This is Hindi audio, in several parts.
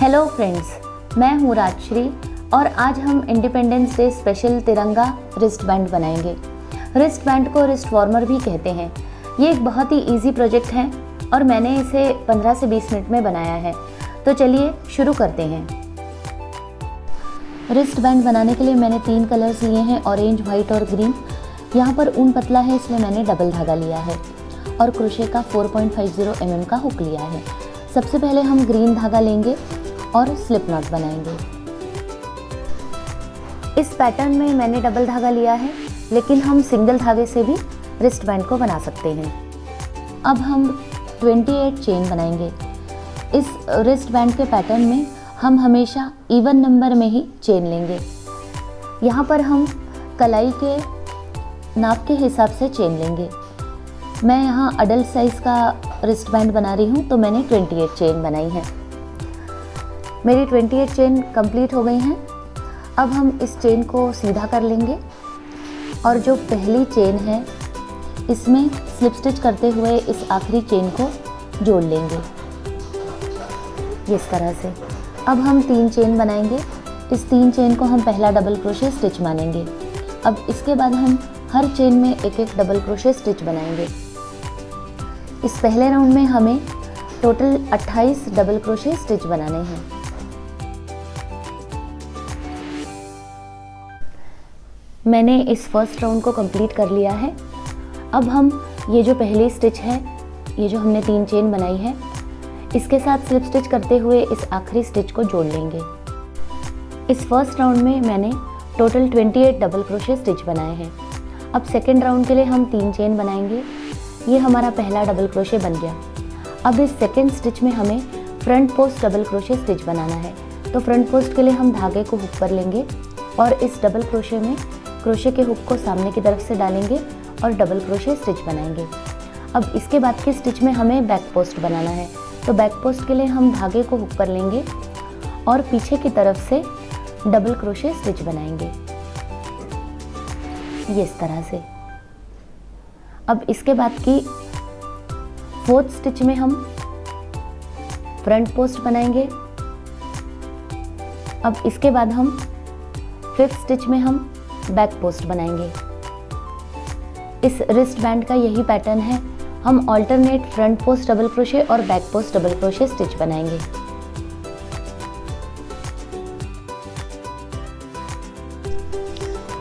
हेलो फ्रेंड्स, मैं हूँ राजश्री और आज हम इंडिपेंडेंस डे स्पेशल तिरंगा रिस्ट बैंड बनाएंगे। रिस्ट बैंड को रिस्ट वार्मर भी कहते हैं। ये एक बहुत ही इजी प्रोजेक्ट है और मैंने इसे 15 से 20 मिनट में बनाया है। तो चलिए शुरू करते हैं। रिस्ट बैंड बनाने के लिए मैंने 3 कलर्स लिए हैं, ऑरेंज, वाइट और ग्रीन। यहाँ पर ऊन पतला है इसलिए मैंने डबल धागा लिया है और क्रोशे का 4.50 mm का हुक लिया है। सबसे पहले हम ग्रीन धागा लेंगे और स्लिप नॉट बनाएंगे। इस पैटर्न में मैंने डबल धागा लिया है, लेकिन हम सिंगल धागे से भी रिस्ट बैंड को बना सकते हैं। अब हम 28 चेन बनाएंगे। इस रिस्ट बैंड के पैटर्न में हम हमेशा इवन नंबर में ही चेन लेंगे। यहाँ पर हम कलाई के नाप के हिसाब से चेन लेंगे। मैं यहाँ अडल्ट साइज़ का रिस्ट बैंड बना रही हूँ, तो मैंने 28 चेन बनाई है। मेरी 28 चेन कंप्लीट हो गई हैं। अब हम इस चेन को सीधा कर लेंगे और जो पहली चेन है इसमें स्लिप स्टिच करते हुए इस आखिरी चेन को जोड़ लेंगे इस तरह से। अब हम 3 चेन बनाएंगे। इस 3 चेन को हम पहला डबल क्रोशे स्टिच मानेंगे। अब इसके बाद हम हर चेन में एक एक डबल क्रोशे स्टिच बनाएंगे। इस पहले राउंड में हमें टोटल 28 डबल क्रोशे स्टिच बनाने हैं। मैंने इस फर्स्ट राउंड को कंप्लीट कर लिया है। अब हम ये जो पहली स्टिच है, ये जो हमने 3 चेन बनाई है, इसके साथ स्लिप स्टिच करते हुए इस आखिरी स्टिच को जोड़ लेंगे। इस फर्स्ट राउंड में मैंने टोटल 28 डबल क्रोशे स्टिच बनाए हैं। अब सेकेंड राउंड के लिए हम 3 चेन बनाएंगे। ये हमारा पहला डबल क्रोशे बन गया। अब इस सेकेंड स्टिच में हमें front post double crochet stitch बनाना है। तो फ्रंट पोस्ट के लिए हम धागे को हुक पर लेंगे और इस डबल क्रोशे में क्रोशे के हुक को सामने की तरफ से डालेंगे और डबल क्रोशे स्टिच बनाएंगे। अब इसके बाद की स्टिच में हमें बैक पोस्ट बनाना है। तो बैक पोस्ट के लिए हम धागे को हुक पर लेंगे और पीछे की तरफ से डबल क्रोशे स्टिच बनाएंगे ये इस तरह से। अब इसके बाद की 4th स्टिच में हम फ्रंट पोस्ट बनाएंगे। अब इसके बाद हम 5th स्टिच में हम बैक पोस्ट बनाएंगे। इस रिस्ट बैंड का यही पैटर्न है। हम alternate front post double crochet और back post double crochet stitch बनाएंगे।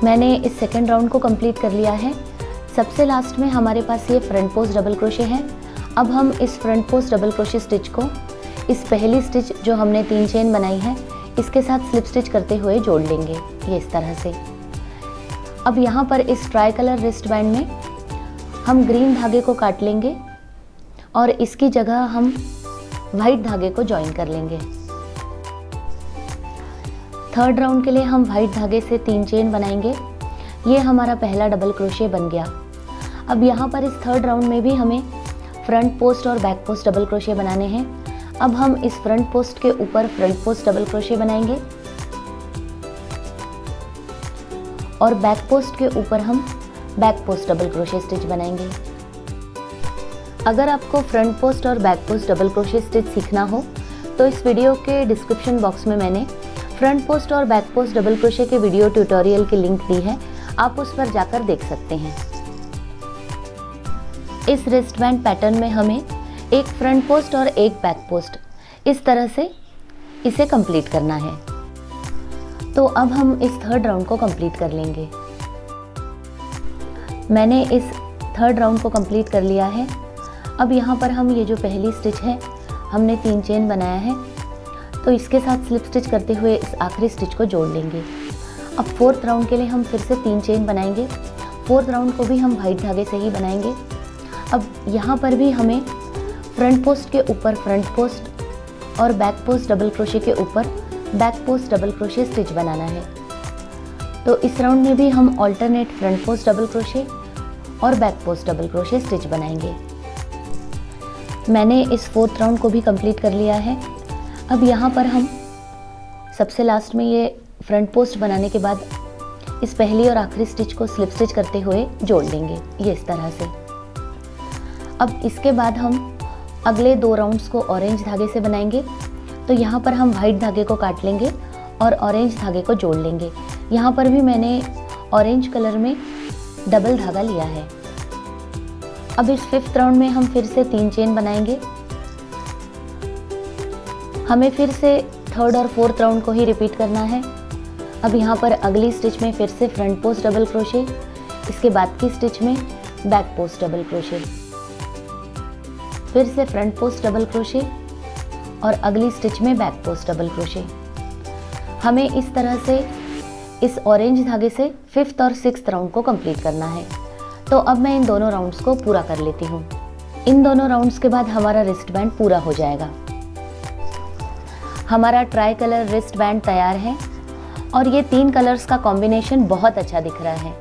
मैंने इस सेकेंड राउंड को कंप्लीट कर लिया है। सबसे लास्ट में हमारे पास ये फ्रंट पोस्ट डबल क्रोशे है। अब हम इस front post double crochet stitch को इस पहली स्टिच जो हमने 3 चेन बनाई है इसके साथ स्लिप स्टिच करते हुए जोड़ लेंगे ये इस तरह से। अब यहाँ पर इस ट्राई कलर रिस्ट बैंड में हम ग्रीन धागे को काट लेंगे और इसकी जगह हम वाइट धागे को ज्वाइन कर लेंगे। थर्ड राउंड के लिए हम वाइट धागे से 3 चेन बनाएंगे। ये हमारा पहला डबल क्रोशे बन गया। अब यहाँ पर इस थर्ड राउंड में भी हमें फ्रंट पोस्ट और बैक पोस्ट डबल क्रोशे बनाने हैं। अब हम इस फ्रंट पोस्ट के ऊपर फ्रंट पोस्ट डबल क्रोशे बनाएंगे और बैक पोस्ट के ऊपर हम back post double crochet stitch बनाएंगे। अगर आपको फ्रंट पोस्ट और back post double crochet stitch सीखना हो तो इस वीडियो के डिस्क्रिप्शन बॉक्स में मैंने फ्रंट पोस्ट और बैक पोस्ट डबल क्रोशे के वीडियो ट्यूटोरियल की लिंक दी है, आप उस पर जाकर देख सकते हैं। इस रिस्ट बैंड पैटर्न में हमें एक फ्रंट पोस्ट और एक बैक पोस्ट इस तरह से इसे कंप्लीट करना है। तो अब हम इस थर्ड राउंड को कंप्लीट कर लेंगे। मैंने इस थर्ड राउंड को कंप्लीट कर लिया है। अब यहाँ पर हम ये जो पहली स्टिच है हमने 3 चेन बनाया है, तो इसके साथ स्लिप स्टिच करते हुए इस आखिरी स्टिच को जोड़ लेंगे। अब 4th राउंड के लिए हम फिर से 3 चेन बनाएंगे। 4th राउंड को भी हम वाइट धागे से ही बनाएंगे। अब यहाँ पर भी हमें फ्रंट पोस्ट के ऊपर फ्रंट पोस्ट और बैक पोस्ट डबल क्रोशे के ऊपर back post double crochet stitch बनाना है। तो इस राउंड में भी हम alternate front post double crochet और back post double crochet stitch बनाएंगे। मैंने इस 4th राउंड को भी कंप्लीट कर लिया है। अब यहाँ पर हम सबसे लास्ट में ये फ्रंट पोस्ट बनाने के बाद इस पहली और आखिरी स्टिच को स्लिप स्टिच करते हुए जोड़ लेंगे ये इस तरह से। अब इसके बाद हम अगले 2 राउंड्स को ऑरेंज धागे से बनाएंगे। तो यहाँ पर हम वाइट धागे को काट लेंगे और ऑरेंज धागे को जोड़ लेंगे। यहाँ पर भी मैंने ऑरेंज कलर में डबल धागा लिया है। अब इस 5th राउंड में हम फिर से 3 चेन बनाएंगे। हमें फिर से 3rd और 4th राउंड को ही रिपीट करना है। अब यहाँ पर अगली स्टिच में फिर से फ्रंट पोस्ट डबल क्रोशे, इसके बाद की स्टिच में बैक पोस्ट डबल क्रोशे, फिर से फ्रंट पोस्ट डबल क्रोशे और अगली स्टिच में बैक पोस्ट डबल क्रोशे। हमें इस तरह से इस ऑरेंज धागे से 5th और 6th राउंड को कंप्लीट करना है। तो अब मैं इन दोनों राउंड्स को पूरा कर लेती हूँ। इन दोनों राउंड्स के बाद हमारा रिस्ट बैंड पूरा हो जाएगा। हमारा ट्राई कलर रिस्ट बैंड तैयार है और ये 3 कलर्स का कॉम्बिनेशन बहुत अच्छा दिख रहा है।